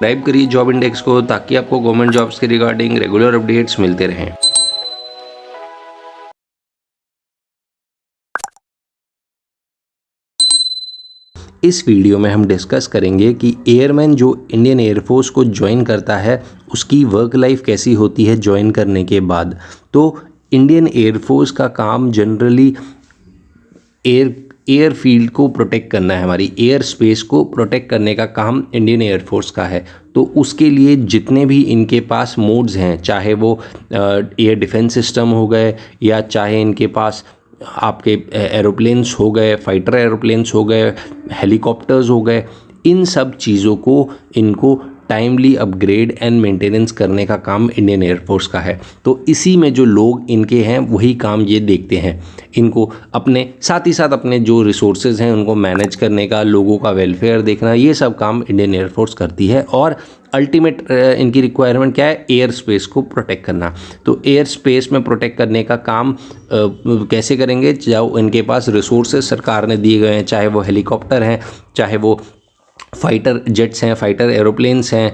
Subscribe करिए job index को ताकि आपको गवर्नमेंट जॉब्स के रिगार्डिंग रेगुलर अपडेट्स मिलते रहें। इस वीडियो में हम डिस्कस करेंगे कि एयरमैन जो इंडियन एयरफोर्स को ज्वाइन करता है उसकी वर्क लाइफ कैसी होती है ज्वाइन करने के बाद। तो इंडियन एयरफोर्स का काम जनरली एयर फील्ड को प्रोटेक्ट करना है, हमारी एयर स्पेस को प्रोटेक्ट करने का काम इंडियन एयरफोर्स का है। तो उसके लिए जितने भी इनके पास मोड्स हैं, चाहे वो एयर डिफेंस सिस्टम हो गए या चाहे इनके पास आपके एरोप्लेन्स हो गए, फाइटर एरोप्लेन्स हो गए, हेलीकॉप्टर्स हो गए, इन सब चीज़ों को इनको टाइमली अपग्रेड एंड मेंटेनेंस करने का काम इंडियन एयरफोर्स का है। तो इसी में जो लोग इनके हैं वही काम ये देखते हैं। इनको अपने साथ ही साथ अपने जो रिसोर्सेज हैं उनको मैनेज करने का, लोगों का वेलफेयर देखना, ये सब काम इंडियन एयरफोर्स करती है। और अल्टीमेट इनकी रिक्वायरमेंट क्या है? एयर स्पेस को प्रोटेक्ट करना। तो एयर स्पेस में प्रोटेक्ट करने का काम कैसे करेंगे? जो इनके पास रिसोर्सेज सरकार ने दिए गए हैं, चाहे वो हेलीकॉप्टर हैं, चाहे वो फाइटर जेट्स हैं, फाइटर एरोप्लेन्स हैं,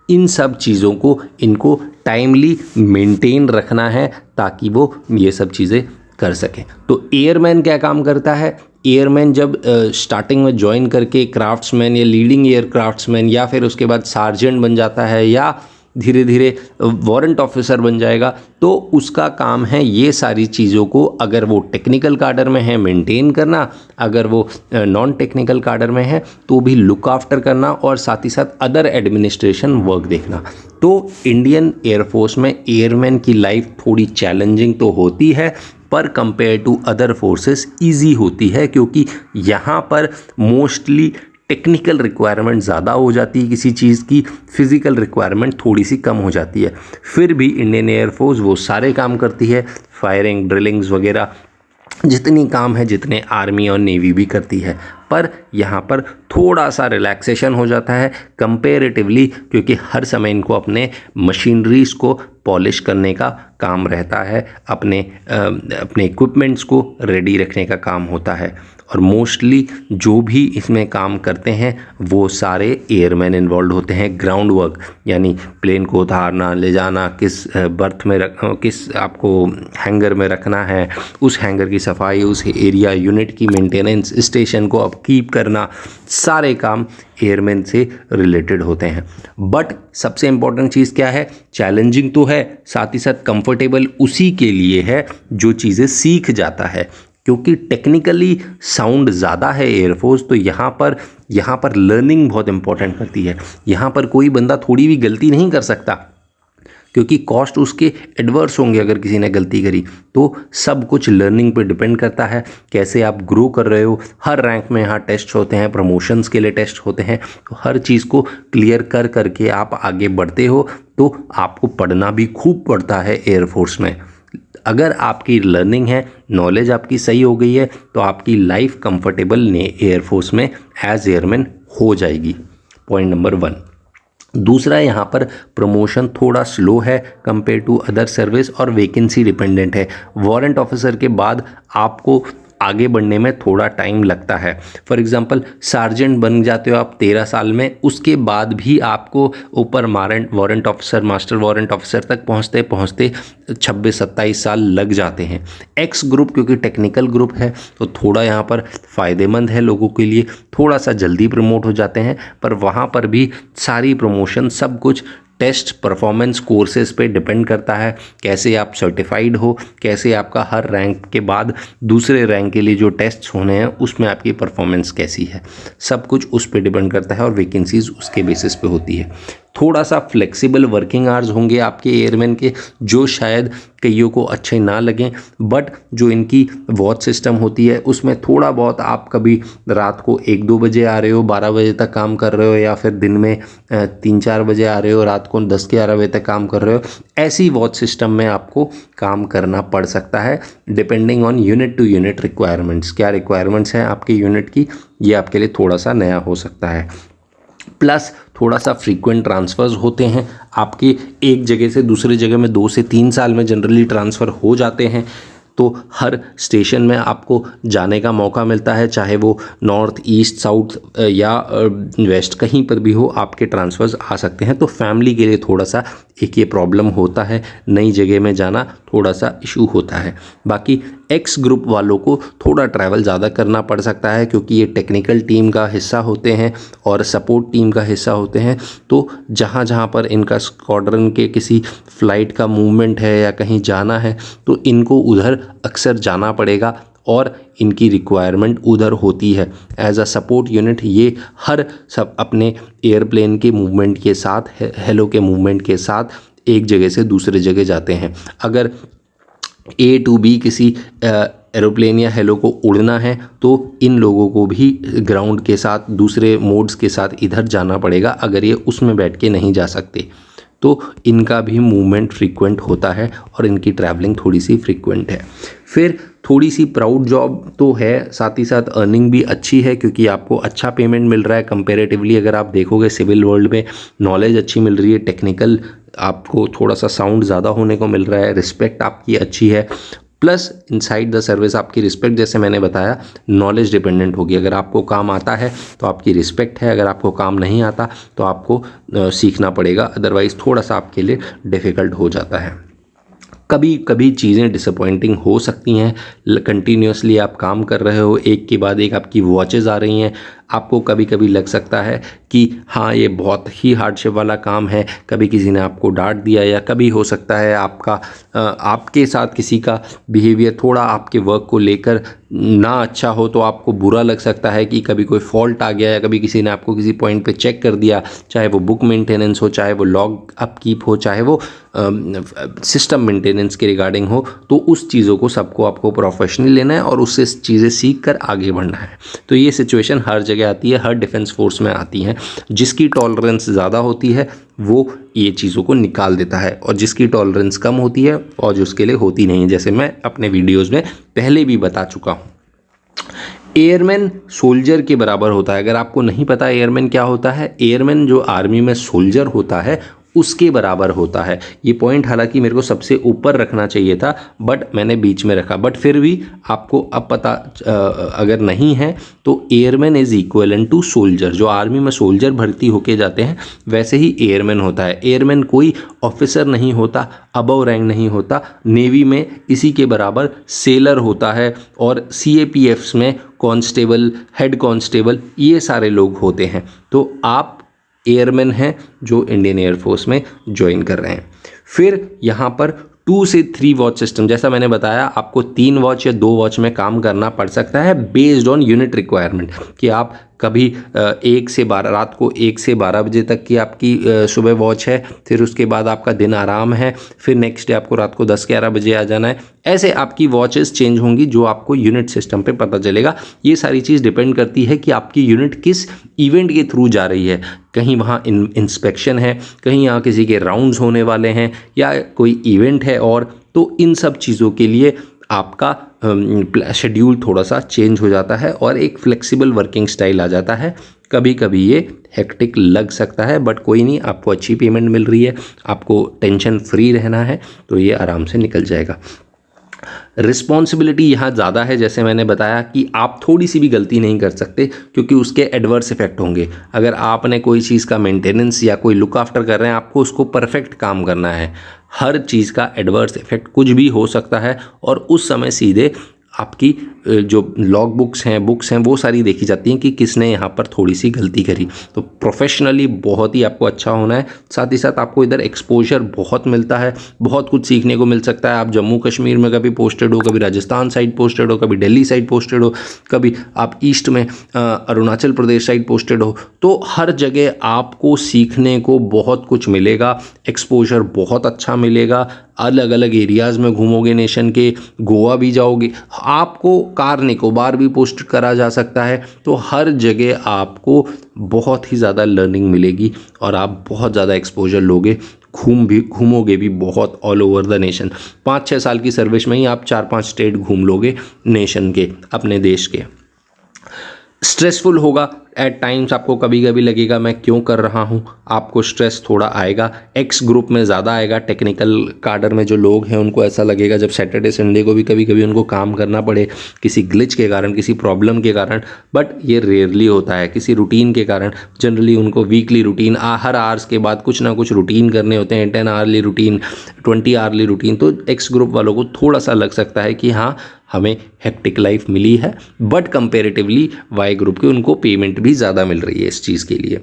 इन सब चीज़ों को इनको टाइमली मेंटेन रखना है ताकि वो ये सब चीज़ें कर सकें। तो एयरमैन क्या काम करता है? एयरमैन जब स्टार्टिंग में ज्वाइन करके क्राफ्ट्समैन या लीडिंग एयर क्राफ्ट्समैन या फिर उसके बाद सार्जेंट बन जाता है या धीरे धीरे वारंट ऑफिसर बन जाएगा, तो उसका काम है ये सारी चीज़ों को, अगर वो टेक्निकल काडर में है मेंटेन करना, अगर वो नॉन टेक्निकल काडर में है तो भी लुक आफ्टर करना, और साथ ही साथ अदर एडमिनिस्ट्रेशन वर्क देखना। तो इंडियन एयरफोर्स में एयरमैन की लाइफ थोड़ी चैलेंजिंग तो होती है, पर compare to other forces easy होती है, क्योंकि यहाँ पर मोस्टली टेक्निकल रिक्वायरमेंट ज़्यादा हो जाती है किसी चीज़ की, फिज़िकल रिक्वायरमेंट थोड़ी सी कम हो जाती है। फिर भी इंडियन एयरफोर्स वो सारे काम करती है, फायरिंग, ड्रिलिंग्स वगैरह जितनी काम है जितने आर्मी और नेवी भी करती है। पर यहाँ पर थोड़ा सा रिलैक्सेशन हो जाता है कंपेरेटिवली, क्योंकि हर समय इनको अपने मशीनरीज को पॉलिश करने का काम रहता है, अपने इक्विपमेंट्स को रेडी रखने का काम होता है। और मोस्टली जो भी इसमें काम करते हैं वो सारे एयरमैन इन्वॉल्व होते हैं। ग्राउंड वर्क यानी प्लेन को उतारना, ले जाना, किस बर्थ में किस आपको हैंगर में रखना है, उस हैंगर की सफाई, उस एरिया यूनिट की मेंटेनेंस, स्टेशन को अपकीप करना, सारे काम एयरमैन से रिलेटेड होते हैं। बट सबसे इम्पॉर्टेंट चीज़ क्या है? चैलेंजिंग तो है, साथ ही साथ कंफर्टेबल उसी के लिए है जो चीज़ें सीख जाता है, क्योंकि टेक्निकली साउंड ज़्यादा है एयरफोर्स। तो यहाँ पर लर्निंग बहुत इंपॉर्टेंट करती है। यहाँ पर कोई बंदा थोड़ी भी गलती नहीं कर सकता, क्योंकि कॉस्ट उसके एडवर्स होंगे अगर किसी ने गलती करी। तो सब कुछ लर्निंग पे डिपेंड करता है, कैसे आप ग्रो कर रहे हो। हर रैंक में यहाँ टेस्ट होते हैं, प्रमोशंस के लिए टेस्ट होते हैं, तो हर चीज़ को क्लियर करके आप आगे बढ़ते हो। तो आपको पढ़ना भी खूब पड़ता है एयरफोर्स में। अगर आपकी लर्निंग है, नॉलेज आपकी सही हो गई है, तो आपकी लाइफ कंफर्टेबल एयरफोर्स में एज एयरमैन हो जाएगी। Point number 1। दूसरा, यहाँ पर प्रमोशन थोड़ा स्लो है कंपेयर टू अदर सर्विस और वैकेंसी डिपेंडेंट है। वारंट ऑफिसर के बाद आपको आगे बढ़ने में थोड़ा टाइम लगता है। फॉर एग्जांपल सार्जेंट बन जाते हो आप 13 साल में, उसके बाद भी आपको ऊपर warrant officer, master warrant officer तक पहुंचते पहुंचते 26-27 साल लग जाते हैं। एक्स ग्रुप क्योंकि टेक्निकल ग्रुप है तो थोड़ा यहाँ पर फ़ायदेमंद है लोगों के लिए, थोड़ा सा जल्दी प्रमोट हो जाते हैं। पर वहाँ पर भी सारी प्रमोशन सब कुछ टेस्ट परफॉर्मेंस कोर्सेज पे डिपेंड करता है, कैसे आप सर्टिफाइड हो, कैसे आपका हर रैंक के बाद दूसरे रैंक के लिए जो टेस्ट्स होने हैं उसमें आपकी परफॉर्मेंस कैसी है, सब कुछ उस पर डिपेंड करता है और वैकेंसीज उसके बेसिस पे होती है। थोड़ा सा फ्लेक्सिबल वर्किंग आवर्स होंगे आपके एयरमैन के, जो शायद कईयों को अच्छे ना लगें, बट जो इनकी वॉच सिस्टम होती है उसमें थोड़ा बहुत आप कभी रात को 1-2 बजे आ रहे हो, 12 बजे तक काम कर रहे हो, या फिर दिन में 3-4 बजे आ रहे हो, रात को 10-11 बजे तक काम कर रहे हो, ऐसी वॉच सिस्टम में आपको काम करना पड़ सकता है depending on unit to unit requirements. क्या रिक्वायरमेंट्स हैं आपके यूनिट की, ये आपके लिए थोड़ा सा नया हो सकता है। प्लस थोड़ा सा फ्रीक्वेंट ट्रांसफ़र्स होते हैं आपके, एक जगह से दूसरी जगह में 2 से 3 साल में जनरली ट्रांसफ़र हो जाते हैं। तो हर स्टेशन में आपको जाने का मौका मिलता है, चाहे वो नॉर्थ ईस्ट साउथ या वेस्ट कहीं पर भी हो आपके ट्रांसफ़र्स आ सकते हैं। तो फैमिली के लिए थोड़ा सा एक ये प्रॉब्लम होता है, नई जगह में जाना थोड़ा सा इशू होता है। बाकी एक्स ग्रुप वालों को थोड़ा ट्रैवल ज़्यादा करना पड़ सकता है, क्योंकि ये टेक्निकल टीम का हिस्सा होते हैं और सपोर्ट टीम का हिस्सा होते हैं। तो जहाँ जहाँ पर इनका स्क्वाड्रन के किसी फ़्लाइट का मूवमेंट है या कहीं जाना है तो इनको उधर अक्सर जाना पड़ेगा और इनकी रिक्वायरमेंट उधर होती है। एज अ सपोर्ट यूनिट ये हर सब अपने एयरप्लेन के मूवमेंट के साथ, हेलो के मूवमेंट के साथ एक जगह से दूसरे जगह जाते हैं। अगर A to B किसी एरोप्लेन या हेलो को उड़ना है तो इन लोगों को भी ग्राउंड के साथ दूसरे मोड्स के साथ इधर जाना पड़ेगा, अगर ये उसमें बैठ के नहीं जा सकते। तो इनका भी मूवमेंट फ्रीक्वेंट होता है और इनकी ट्रैवलिंग थोड़ी सी फ्रीक्वेंट है। फिर थोड़ी सी प्राउड जॉब तो है, साथ ही साथ अर्निंग भी अच्छी है, क्योंकि आपको अच्छा पेमेंट मिल रहा है कंपैरेटिवली। अगर आप देखोगे सिविल वर्ल्ड में नॉलेज अच्छी मिल रही है, टेक्निकल आपको थोड़ा सा साउंड ज़्यादा होने को मिल रहा है, रिस्पेक्ट आपकी अच्छी है, प्लस इनसाइड द सर्विस आपकी रिस्पेक्ट, जैसे मैंने बताया, नॉलेज डिपेंडेंट होगी। अगर आपको काम आता है तो आपकी रिस्पेक्ट है, अगर आपको काम नहीं आता तो आपको सीखना पड़ेगा, अदरवाइज़ थोड़ा सा आपके लिए डिफ़िकल्ट हो जाता है। कभी कभी चीज़ें डिसअपॉइंटिंग हो सकती हैं, कंटिन्यूसली आप काम कर रहे हो, एक के बाद एक आपकी वॉचेज़ आ रही हैं, आपको कभी कभी लग सकता है कि हाँ ये बहुत ही हार्डशिप वाला काम है, कभी किसी ने आपको डांट दिया, या कभी हो सकता है आपके साथ किसी का बिहेवियर थोड़ा आपके वर्क को लेकर ना अच्छा हो, तो आपको बुरा लग सकता है कि कभी कोई फॉल्ट आ गया, या कभी किसी ने आपको किसी पॉइंट पे चेक कर दिया, चाहे वो बुक मेंटेनेंस हो, चाहे वो लॉग अपकीप हो, चाहे वो सिस्टम मेंटेनेंस के रिगार्डिंग हो। तो उस चीज़ों को सबको आपको प्रोफेशनली लेना है और उससे चीज़ें सीख कर आगे बढ़ना है। तो ये सिचुएशन हर जगह आती है, हर डिफेंस फोर्स में आती है। जिसकी टॉलरेंस ज़्यादा होती है वो ये चीज़ों को निकाल देता है, और जिसकी टॉलरेंस कम होती है और जिसके लिए होती नहीं, जैसे मैं अपने वीडियोज़ में पहले भी बता चुका हूँ। एयरमैन सोल्जर के बराबर होता है। अगर आपको नहीं पता एयरमैन क्या होता है, एयरमैन जो आर्मी में सोल्जर होता है उसके बराबर होता है। ये पॉइंट हालांकि मेरे को सबसे ऊपर रखना चाहिए था, बट मैंने बीच में रखा। बट फिर भी आपको अब पता अगर नहीं है तो airman is equivalent to soldier. जो आर्मी में सोल्जर भर्ती होके जाते हैं वैसे ही एयरमैन होता है। एयरमैन कोई ऑफिसर नहीं होता, अबव रैंक नहीं होता। नेवी में इसी के बराबर सेलर होता है, और CAPFs में कांस्टेबल, हेड कांस्टेबल, ये सारे लोग होते हैं। तो आप एयरमैन हैं जो इंडियन एयरफोर्स में ज्वाइन कर रहे हैं। फिर यहाँ पर 2 से 3 वॉच सिस्टम, जैसा मैंने बताया आपको 3 वॉच या 2 वॉच में काम करना पड़ सकता है बेस्ड ऑन यूनिट रिक्वायरमेंट, कि आप कभी 1 से 12 रात को 1 से 12 बजे तक की आपकी सुबह वॉच है, फिर उसके बाद आपका दिन आराम है, फिर नेक्स्ट डे आपको रात को 10-11 बजे आ जाना है। ऐसे आपकी वॉचेस चेंज होंगी जो आपको यूनिट सिस्टम पे पता चलेगा। ये सारी चीज़ डिपेंड करती है कि आपकी यूनिट किस इवेंट के थ्रू जा रही है। कहीं वहाँ इंस्पेक्शन है, कहीं यहाँ किसी के राउंड्स होने वाले हैं, या कोई इवेंट है, और तो इन सब चीज़ों के लिए आपका शेड्यूल थोड़ा सा चेंज हो जाता है और एक फ्लेक्सिबल वर्किंग स्टाइल आ जाता है। कभी कभी ये हेक्टिक लग सकता है, बट कोई नहीं, आपको अच्छी पेमेंट मिल रही है, आपको टेंशन फ्री रहना है, तो ये आराम से निकल जाएगा। रिस्पॉन्सिबिलिटी यहाँ ज़्यादा है, जैसे मैंने बताया कि आप थोड़ी सी भी गलती नहीं कर सकते, क्योंकि उसके एडवर्स इफेक्ट होंगे। अगर आपने कोई चीज़ का मेंटेनेंस या कोई लुक आफ्टर कर रहे हैं, आपको उसको परफेक्ट काम करना है। हर चीज़ का एडवर्स इफेक्ट कुछ भी हो सकता है, और उस समय सीधे आपकी जो लॉग बुक्स हैं वो सारी देखी जाती हैं कि किसने यहाँ पर थोड़ी सी गलती करी। तो प्रोफेशनली बहुत ही आपको अच्छा होना है। साथ ही साथ आपको इधर एक्सपोजर बहुत मिलता है, बहुत कुछ सीखने को मिल सकता है। आप जम्मू कश्मीर में कभी पोस्टेड हो, कभी राजस्थान साइड पोस्टेड हो, कभी दिल्ली साइड पोस्टेड हो, कभी आप ईस्ट में अरुणाचल प्रदेश साइड पोस्टेड हो, तो हर जगह आपको सीखने को बहुत कुछ मिलेगा। एक्सपोजर बहुत अच्छा मिलेगा। अलग अलग एरियाज़ में घूमोगे नेशन के, गोवा भी जाओगे, आपको कार निकोबार भी पोस्ट करा जा सकता है। तो हर जगह आपको बहुत ही ज़्यादा लर्निंग मिलेगी और आप बहुत ज़्यादा एक्सपोजर लोगे, घूमोगे भी बहुत ऑल ओवर द नेशन। 5-6 साल की सर्विस में ही आप 4-5 स्टेट घूम लोगे नेशन के, अपने देश के। स्ट्रेसफुल होगा, एट टाइम्स आपको कभी कभी लगेगा मैं क्यों कर रहा हूँ, आपको स्ट्रेस थोड़ा आएगा। एक्स ग्रुप में ज़्यादा आएगा, टेक्निकल काडर में जो लोग हैं उनको ऐसा लगेगा जब सैटरडे संडे को भी कभी कभी उनको काम करना पड़े किसी ग्लिच के कारण, किसी प्रॉब्लम के कारण, बट ये रेयरली होता है। किसी रूटीन के कारण जनरली उनको वीकली रूटीन, हर आवर्स के बाद कुछ ना कुछ रूटीन करने होते हैं, 10 आवर्ली रूटीन, 20 आवर्ली रूटीन। तो एक्स ग्रुप वालों को थोड़ा सा लग सकता है कि हाँ हमें हेक्टिक लाइफ मिली है, बट कंपेरेटिवली वाई ग्रुप के उनको पेमेंट भी ज़्यादा मिल रही है इस चीज़ के लिए।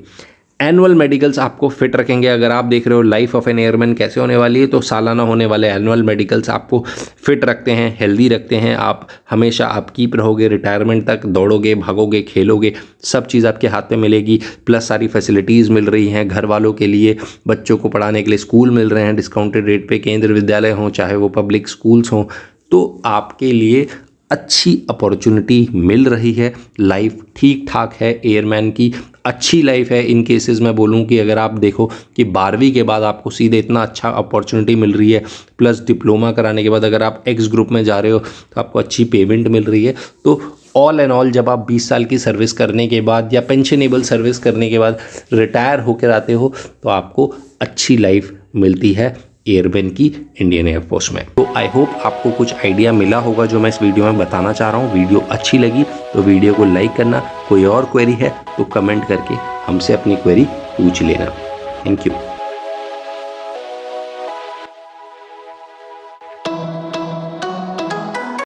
एनुअल मेडिकल्स आपको फिट रखेंगे। अगर आप देख रहे हो लाइफ ऑफ एन एयरमैन कैसे होने वाली है, तो सालाना होने वाले एनुअल मेडिकल्स आपको फिट रखते हैं, हेल्दी रखते हैं। आप हमेशा आप कीप रहोगे, रिटायरमेंट तक दौड़ोगे, भागोगे, खेलोगे, सब चीज़ आपके हाथ में मिलेगी। प्लस सारी फैसिलिटीज़ मिल रही हैं घर वालों के लिए, बच्चों को पढ़ाने के लिए स्कूल मिल रहे हैं डिस्काउंटेड रेट पे, केंद्र विद्यालय हों चाहे वो पब्लिक स्कूल्स हों। तो आपके लिए अच्छी अपॉर्चुनिटी मिल रही है। लाइफ ठीक ठाक है एयरमैन की, अच्छी लाइफ है। इन केसेस मैं बोलूँ कि अगर आप देखो कि 12वीं के बाद आपको सीधे इतना अच्छा अपॉर्चुनिटी मिल रही है, प्लस डिप्लोमा कराने के बाद अगर आप एक्स ग्रुप में जा रहे हो तो आपको अच्छी पेमेंट मिल रही है। तो ऑल एंड ऑल जब आप 20 साल की सर्विस करने के बाद या पेंशनेबल सर्विस करने के बाद रिटायर होकर आते हो तो आपको अच्छी लाइफ मिलती है एयरमैन की इंडियन एयरफोर्स में। तो आई होप आपको कुछ आइडिया मिला होगा जो मैं इस वीडियो में बताना चाह रहा हूँ। वीडियो अच्छी लगी तो वीडियो को लाइक करना, कोई और क्वेरी है तो कमेंट करके हमसे अपनी क्वेरी पूछ लेना। Thank you.